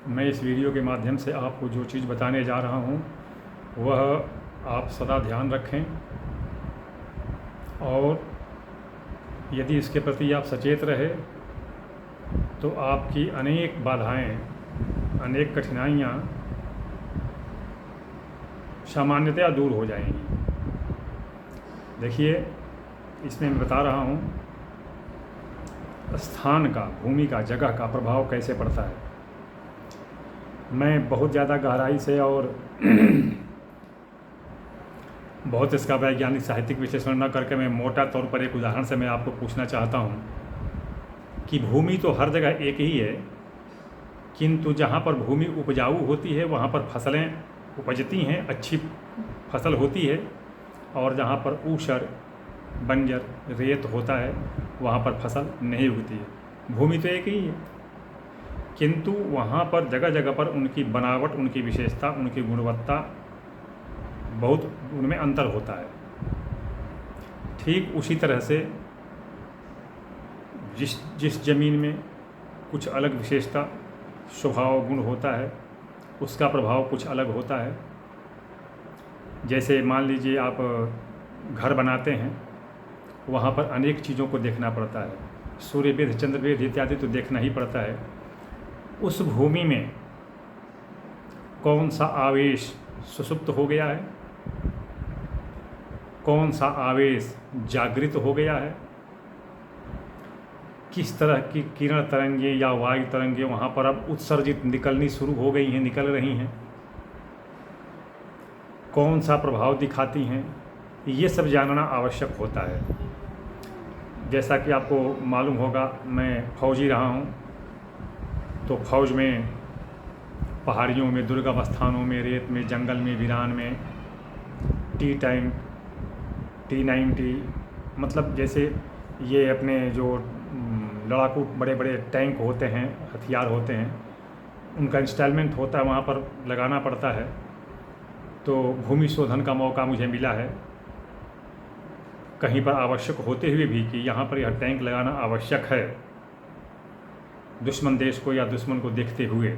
मैं इस वीडियो के माध्यम से आपको जो चीज़ बताने जा रहा हूँ वह आप सदा ध्यान रखें और यदि इसके प्रति आप सचेत रहे तो आपकी अनेक बाधाएं, अनेक कठिनाइयाँ सामान्यतया दूर हो जाएंगी। देखिए, इसमें मैं बता रहा हूँ स्थान का, भूमि का, जगह का प्रभाव कैसे पड़ता है। मैं बहुत ज़्यादा गहराई से और बहुत इसका वैज्ञानिक साहित्यिक विश्लेषण न करके मैं मोटा तौर पर एक उदाहरण से मैं आपको पूछना चाहता हूँ कि भूमि तो हर जगह एक ही है, किंतु जहाँ पर भूमि उपजाऊ होती है वहाँ पर फसलें उपजती हैं, अच्छी फसल होती है, और जहाँ पर ऊसर, बंजर, रेत होता है वहाँ पर फसल नहीं उगती है। भूमि तो एक ही है, किंतु वहाँ पर जगह जगह पर उनकी बनावट, उनकी विशेषता, उनकी गुणवत्ता, बहुत उनमें अंतर होता है। ठीक उसी तरह से जिस ज़मीन में कुछ अलग विशेषता, स्वभाव, गुण होता है, उसका प्रभाव कुछ अलग होता है। जैसे मान लीजिए आप घर बनाते हैं, वहाँ पर अनेक चीज़ों को देखना पड़ता है, सूर्यभेद, चंद्रभेद इत्यादि तो देखना ही पड़ता है। उस भूमि में कौन सा आवेश सुषुप्त हो गया है, कौन सा आवेश जागृत हो गया है, किस तरह की किरण तरंगे या वायु तरंगे वहाँ पर अब उत्सर्जित निकलनी शुरू हो गई हैं, निकल रही हैं, कौन सा प्रभाव दिखाती हैं, ये सब जानना आवश्यक होता है। जैसा कि आपको मालूम होगा, मैं फौजी रहा हूँ, तो फौज में पहाड़ियों में, दुर्गम स्थानों में, रेत में, जंगल में, वीरान में, T-10, T-90, मतलब जैसे ये अपने जो लड़ाकू बड़े बड़े टैंक होते हैं, हथियार होते हैं, उनका इंस्टॉलमेंट होता है, वहाँ पर लगाना पड़ता है। तो भूमि शोधन का मौका मुझे मिला है, कहीं पर आवश्यक होते हुए भी कि यहाँ पर यह टैंक लगाना आवश्यक है, दुश्मन देश को या दुश्मन को देखते हुए,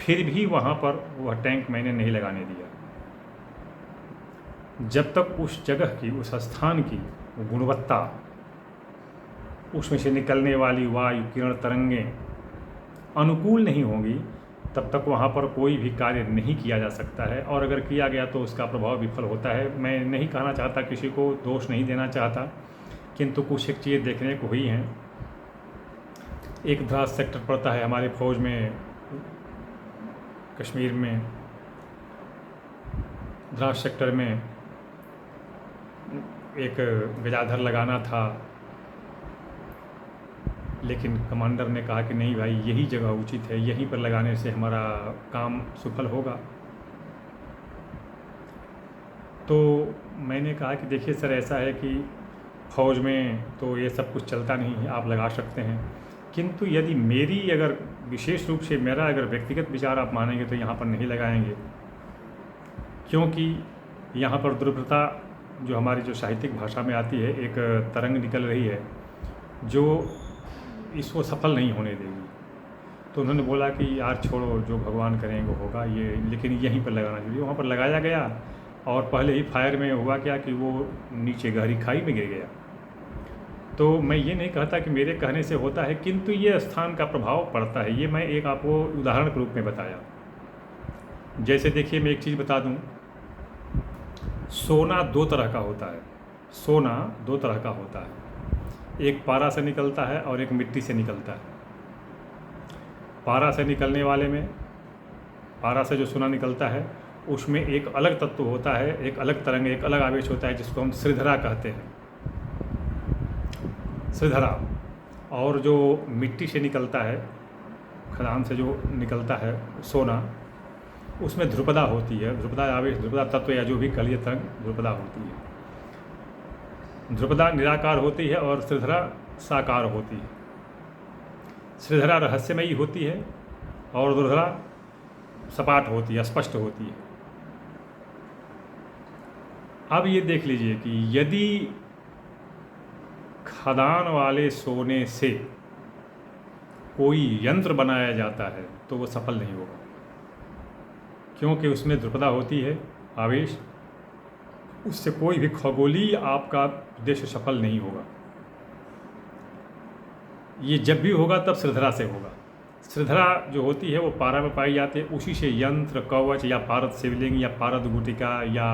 फिर भी वहाँ पर वह टैंक मैंने नहीं लगाने दिया। जब तक उस जगह की, उस स्थान की गुणवत्ता, उसमें से निकलने वाली वायु, किरण, तरंगें अनुकूल नहीं होंगी, तब तक वहाँ पर कोई भी कार्य नहीं किया जा सकता है, और अगर किया गया तो उसका प्रभाव विफल होता है। मैं नहीं कहना चाहता, किसी को दोष नहीं देना चाहता, किंतु कुछ एक चीज़ देखने को हुई हैं। एक द्रास सेक्टर पड़ता है हमारे फौज में, कश्मीर में द्रास सेक्टर में एक गजाधर लगाना था, लेकिन कमांडर ने कहा कि नहीं भाई, यही जगह उचित है, यहीं पर लगाने से हमारा काम सफल होगा। तो मैंने कहा कि देखिए सर, ऐसा है कि फ़ौज में तो ये सब कुछ चलता नहीं है, आप लगा सकते हैं, किंतु यदि मेरी अगर विशेष रूप से मेरा अगर व्यक्तिगत विचार आप मानेंगे तो यहाँ पर नहीं लगाएंगे, क्योंकि यहाँ पर दुर्बलता, जो हमारी जो साहित्यिक भाषा में आती है, एक तरंग निकल रही है जो इसको सफल नहीं होने देगी। तो उन्होंने बोला कि यार छोड़ो, जो भगवान करेंगे होगा ये, लेकिन यहीं पर लगाना चाहिए। वहाँ पर लगाया गया और पहले ही फायर में हुआ क्या कि वो नीचे गहरी खाई में गिर गया। तो मैं ये नहीं कहता कि मेरे कहने से होता है, किंतु ये स्थान का प्रभाव पड़ता है। ये मैं एक आपको उदाहरण के रूप में बताया। जैसे देखिए, मैं एक चीज़ बता दूँ, सोना दो तरह का होता है। सोना दो तरह का होता है, एक पारा से निकलता है और एक मिट्टी से निकलता है। पारा से निकलने वाले में, पारा से जो सोना निकलता है उसमें एक अलग तत्व होता है, एक अलग तरंग, एक अलग आवेश होता है, जिसको हम श्रीधरा कहते हैं, श्रीधरा। और जो मिट्टी से निकलता है, खदान से जो निकलता है सोना, उसमें ध्रुपदा होती है, ध्रुपदा आवेश, ध्रुपदा तत्व या जो भी कलिय तरंग ध्रुपदा होती है। ध्रुपदा निराकार होती है और श्रीधरा साकार होती है। श्रीधरा रहस्यमयी होती है और ध्रुपदा सपाट होती है, स्पष्ट होती है। अब ये देख लीजिए कि यदि खदान वाले सोने से कोई यंत्र बनाया जाता है तो वो सफल नहीं होगा, क्योंकि उसमें द्रुपदा होती है, आवेश। उससे कोई भी खगोलीय आपका उद्देश्य सफल नहीं होगा। ये जब भी होगा तब श्रद्धरा से होगा। श्रद्धरा जो होती है वो पारा में पाई जाती है, उसी से यंत्र, कवच या पारद शिवलिंग या पारद गुटिका या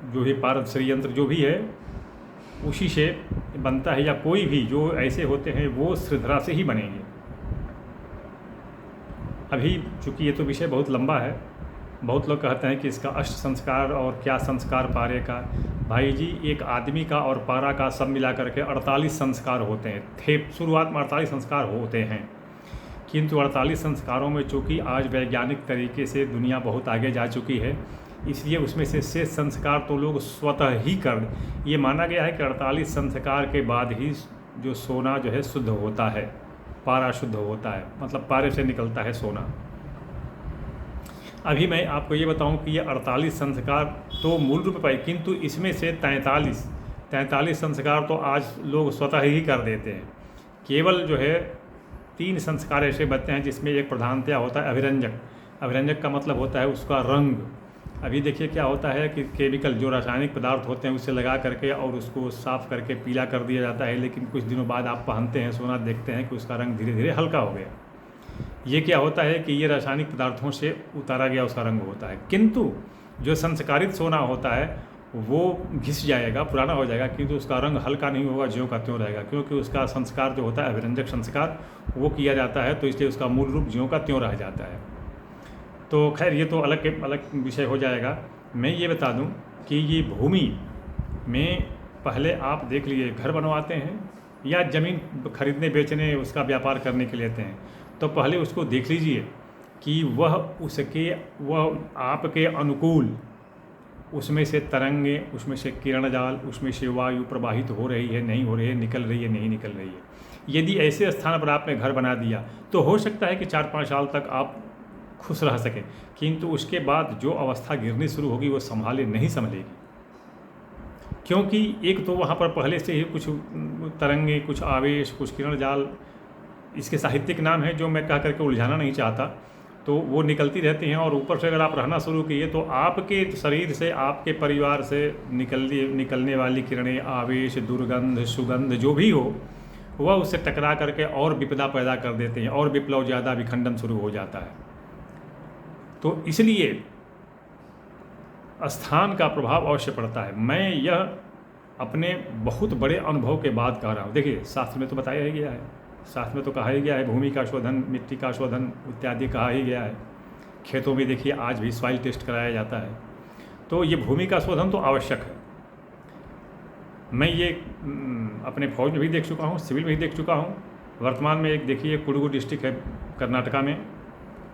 जो भी पारद श्रीयंत्र जो भी है उसी से बनता है, या कोई भी जो ऐसे होते हैं वो श्रद्धरा से ही बनेंगे। अभी चूँकि ये तो विषय बहुत लंबा है, बहुत लोग कहते हैं कि इसका अष्ट संस्कार और क्या संस्कार पारे का। भाई जी, एक आदमी का और पारा का सब मिला करके 48 संस्कार होते हैं। थे शुरुआत में 48 संस्कार होते हैं, किंतु 48 संस्कारों में चूँकि आज वैज्ञानिक तरीके से दुनिया बहुत आगे जा चुकी है, इसलिए उसमें से शेष संस्कार तो लोग स्वतः ही कर, ये माना गया है कि 48 संस्कार के बाद ही जो सोना जो है शुद्ध होता है, पारा शुद्ध होता है, मतलब पारे से निकलता है सोना। अभी मैं आपको ये बताऊं कि ये 48 संस्कार तो मूल रूप में पाए, किंतु इसमें से 43 संस्कार तो आज लोग स्वतः ही कर देते हैं। केवल जो है 3 संस्कार ऐसे बचते हैं जिसमें एक प्रधानतया होता है अभिरंजक। अभिरंजक का मतलब होता है उसका रंग। अभी देखिए क्या होता है कि केमिकल जो रासायनिक पदार्थ होते हैं उससे लगा करके और उसको साफ़ करके पीला कर दिया जाता है, लेकिन कुछ दिनों बाद आप पहनते हैं सोना, देखते हैं कि उसका रंग धीरे धीरे हल्का हो गया। ये क्या होता है कि ये रासायनिक पदार्थों से उतारा गया उसका रंग होता है। किंतु जो संस्कारित सोना होता है वो घिस जाएगा, पुराना हो जाएगा, किंतु उसका रंग हल्का नहीं होगा, ज्यों का त्यों रहेगा, क्योंकि उसका संस्कार जो होता है अभिरंजक संस्कार वो किया जाता है, तो इसलिए उसका मूल रूप ज्यों का त्यों रह जाता है। तो खैर ये तो अलग विषय हो जाएगा। मैं ये बता दूं कि ये भूमि में पहले आप देख लीजिए, घर बनवाते हैं या ज़मीन खरीदने बेचने उसका व्यापार करने के लिए लेते हैं, तो पहले उसको देख लीजिए कि वह आपके अनुकूल, उसमें से तरंगे, उसमें से किरण जाल, उसमें से वायु प्रवाहित हो रही है, नहीं हो रही है, निकल रही है, नहीं निकल रही है। यदि ऐसे स्थान पर आपने घर बना दिया तो हो सकता है कि 4-5 साल तक आप खुश रह सकें, किंतु उसके बाद जो अवस्था गिरनी शुरू होगी वो संभाले नहीं संभलेगी, क्योंकि एक तो वहाँ पर पहले से ही कुछ तरंगे, कुछ आवेश, कुछ किरण जाल, इसके साहित्यिक नाम है जो मैं कह करके उलझाना नहीं चाहता, तो वो निकलती रहती हैं। और ऊपर से अगर आप रहना शुरू किए तो आपके शरीर से, आपके परिवार से निकलने वाली किरणें, आवेश, दुर्गंध, सुगंध जो भी हो, वह उससे टकरा करके और विपदा पैदा कर देते हैं और विप्लव ज़्यादा विखंडन शुरू हो जाता है। तो इसलिए स्थान का प्रभाव अवश्य पड़ता है। मैं यह अपने बहुत बड़े अनुभव के बाद कह रहा हूँ। देखिए शास्त्र में तो बताया ही गया है, शास्त्र में तो कहा ही गया है, भूमि का शोधन, मिट्टी का शोधन इत्यादि कहा ही गया है। खेतों में देखिए आज भी सॉइल टेस्ट कराया जाता है, तो ये भूमि का शोधन तो आवश्यक है। मैं ये अपने फौज में भी देख चुका हूँ, सिविल में भी देख चुका हूँ। वर्तमान में एक देखिए कुडगु डिस्ट्रिक्ट है कर्नाटका में,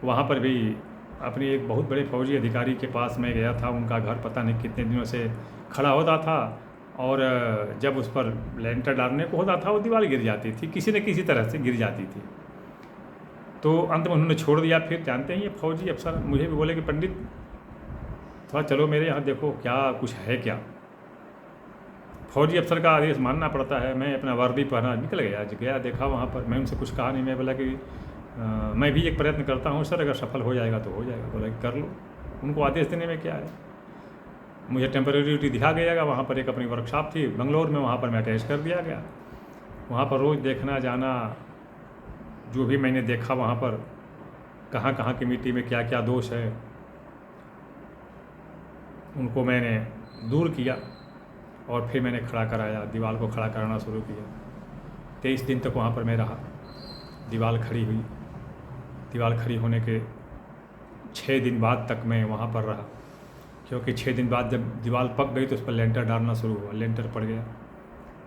वहाँ पर भी अपनी एक बहुत बड़े फौजी अधिकारी के पास मैं गया था। उनका घर पता नहीं कितने दिनों से खड़ा होता था, और जब उस पर लेंटर डालने को होता था वो दीवार गिर जाती थी, किसी न किसी तरह से गिर जाती थी। तो अंत में उन्होंने छोड़ दिया। फिर जानते हैं ये फौजी अफसर मुझे भी बोले कि पंडित थोड़ा चलो मेरे यहाँ देखो क्या कुछ है क्या। फौजी अफसर का आदेश मानना पड़ता है। मैं अपना वर्दी पहना निकल गया, देखा वहाँ पर। मैं उनसे कुछ कहा नहीं, मैं बोला कि मैं भी एक प्रयत्न करता हूँ सर, अगर सफल हो जाएगा तो हो जाएगा। बोला कि कर लो, उनको आदेश देने में क्या है। मुझे टेम्परेरी ड्यूटी दिखा गया, वहाँ पर एक अपनी वर्कशॉप थी बंगलोर में, वहाँ पर मैं अटैच कर दिया गया। वहाँ पर रोज़ देखना जाना, जो भी मैंने देखा वहाँ पर कहाँ कहाँ की मिट्टी में क्या क्या दोष है, उनको मैंने दूर किया और फिर मैंने खड़ा कराया, दीवार को खड़ा कराना शुरू किया। 23 दिन तक वहाँ पर मैं रहा। दीवार खड़ी हुई, दीवार खड़ी होने के 6 दिन बाद तक मैं वहाँ पर रहा, क्योंकि 6 दिन बाद जब दीवार पक गई तो उस पर लेंटर डालना शुरू हुआ। लेंटर पड़ गया,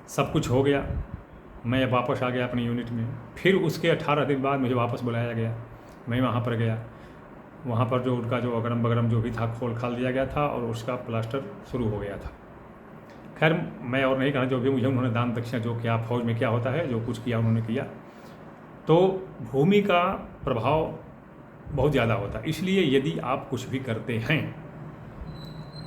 सब कुछ हो गया। मैं वापस आ गया अपनी यूनिट में। फिर उसके 18 दिन बाद मुझे वापस बुलाया गया। मैं वहाँ पर गया, वहाँ पर जो उनका जो अगरम बगरम जो भी था खोल खाल दिया गया था और उसका प्लास्टर शुरू हो गया था। खैर मैं और नहीं कहना, जो भी मुझे उन्होंने दान दक्षिणा जो किया, फौज में क्या होता है, जो कुछ किया उन्होंने किया। तो भूमि का प्रभाव बहुत ज़्यादा होता है। इसलिए यदि आप कुछ भी करते हैं,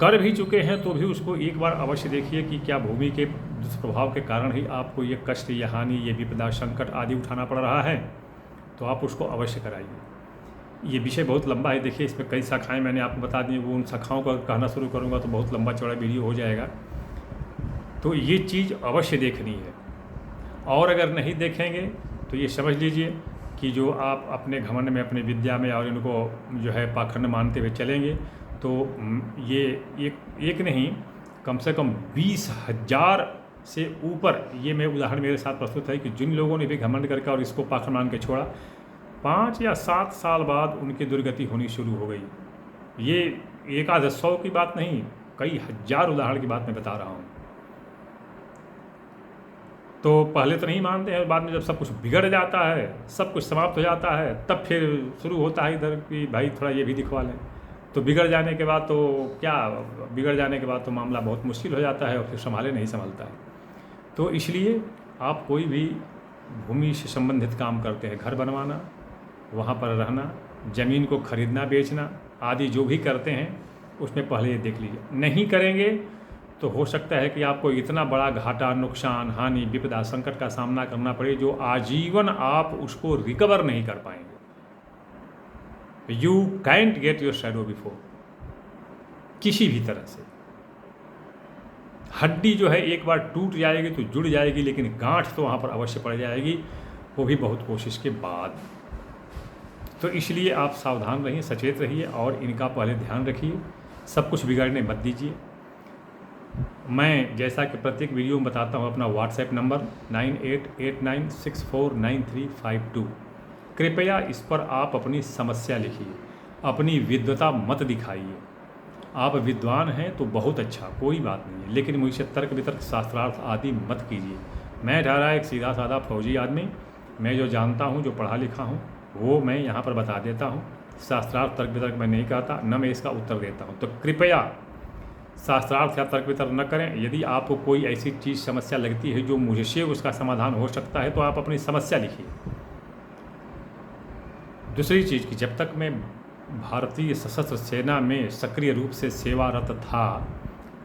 कर भी चुके हैं, तो भी उसको एक बार अवश्य देखिए कि क्या भूमि के दुष्प्रभाव के कारण ही आपको ये कष्ट, ये हानि, ये विपदा, संकट आदि उठाना पड़ रहा है। तो आप उसको अवश्य कराइए। ये विषय बहुत लंबा है, देखिए इसमें कई शाखाएं मैंने आपको बता दी, वो उन शाखाओं का कहना शुरू करूँगा तो बहुत लंबा चौड़ा वीडियो हो जाएगा। तो ये चीज़ अवश्य देखनी है, और अगर नहीं देखेंगे तो ये समझ लीजिए कि जो आप अपने घमंड में, अपनी विद्या में और इनको जो है पाखंड मानते हुए चलेंगे तो ये एक नहीं, कम से कम 20,000 से ऊपर, ये मैं उदाहरण मेरे साथ प्रस्तुत है कि जिन लोगों ने भी घमंड करके और इसको पाखंड मान के छोड़ा, 5 या 7 साल बाद उनकी दुर्गति होनी शुरू हो गई। ये एक आध 100 की बात नहीं, कई हज़ार उदाहरण की बात मैं बता रहा हूँ। तो पहले तो नहीं मानते हैं, बाद में जब सब कुछ बिगड़ जाता है, सब कुछ समाप्त हो जाता है, तब फिर शुरू होता है इधर कि भाई थोड़ा ये भी दिखवा लें। तो बिगड़ जाने के बाद तो क्या, बिगड़ जाने के बाद तो मामला बहुत मुश्किल हो जाता है और फिर संभाले नहीं संभलता है। तो इसलिए आप कोई भी भूमि से संबंधित काम करते हैं, घर बनवाना, वहाँ पर रहना, ज़मीन को खरीदना बेचना आदि जो भी करते हैं उसमें पहले ये देख लीजिए। नहीं करेंगे तो हो सकता है कि आपको इतना बड़ा घाटा, नुकसान, हानि, विपदा, संकट का सामना करना पड़े जो आजीवन आप उसको रिकवर नहीं कर पाएंगे। You can't get your shadow before, किसी भी तरह से। हड्डी जो है एक बार टूट जाएगी तो जुड़ जाएगी, लेकिन गांठ तो वहाँ पर अवश्य पड़ जाएगी, वो भी बहुत कोशिश के बाद। तो इसलिए आप सावधान रहिए, सचेत रहिए और इनका पहले ध्यान रखिए, सब कुछ बिगाड़ने मत दीजिए। मैं जैसा कि प्रत्येक वीडियो में बताता हूँ, अपना व्हाट्सएप नंबर 9889649352, कृपया इस पर आप अपनी समस्या लिखिए, अपनी विद्वता मत दिखाइए। आप विद्वान हैं तो बहुत अच्छा, कोई बात नहीं है, लेकिन मुझसे तर्क वितर्क शास्त्रार्थ आदि मत कीजिए। मैं ठहरा एक सीधा साधा फौजी आदमी, मैं जो जानता हूँ, जो पढ़ा लिखा हूँ, वो मैं यहाँ पर बता देता हूँ। शास्त्रार्थ तर्क वितर्क मैं नहीं कहता, न मैं इसका उत्तर देता हूँ। तो कृपया शास्त्रार्थ या तर्क वितर्क न करें। यदि आपको कोई ऐसी चीज़ समस्या लगती है जो मुझसे उसका समाधान हो सकता है तो आप अपनी समस्या लिखिए। दूसरी चीज़ कि जब तक मैं भारतीय सशस्त्र सेना में सक्रिय रूप से सेवारत था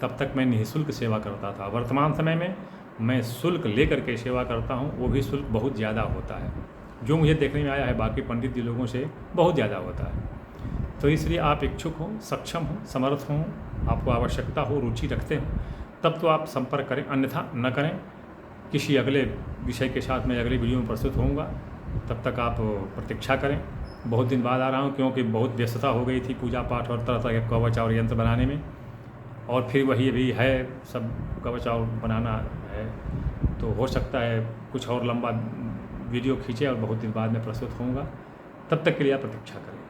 तब तक मैं निःशुल्क सेवा करता था। वर्तमान समय में मैं शुल्क लेकर के सेवा करता हूँ, वो भी शुल्क बहुत ज़्यादा होता है। जो मुझे देखने में आया है बाकी पंडित जी लोगों से बहुत ज़्यादा होता है। तो इसलिए आप इच्छुक हों, सक्षम हों, समर्थ हों, आपको आवश्यकता हो, रुचि रखते हो, तब तो आप संपर्क करें, अन्यथा न करें। किसी अगले विषय के साथ मैं अगले वीडियो में प्रस्तुत होऊंगा, तब तक आप प्रतीक्षा करें। बहुत दिन बाद आ रहा हूं क्योंकि बहुत व्यस्तता हो गई थी पूजा पाठ और तरह तरह के कवच और यंत्र बनाने में, और फिर वही अभी है सब कवच और बनाना है, तो हो सकता है कुछ और लंबा वीडियो खींचे और बहुत दिन बाद में प्रस्तुत होऊंगा। तब तक के लिए आप प्रतीक्षा करें।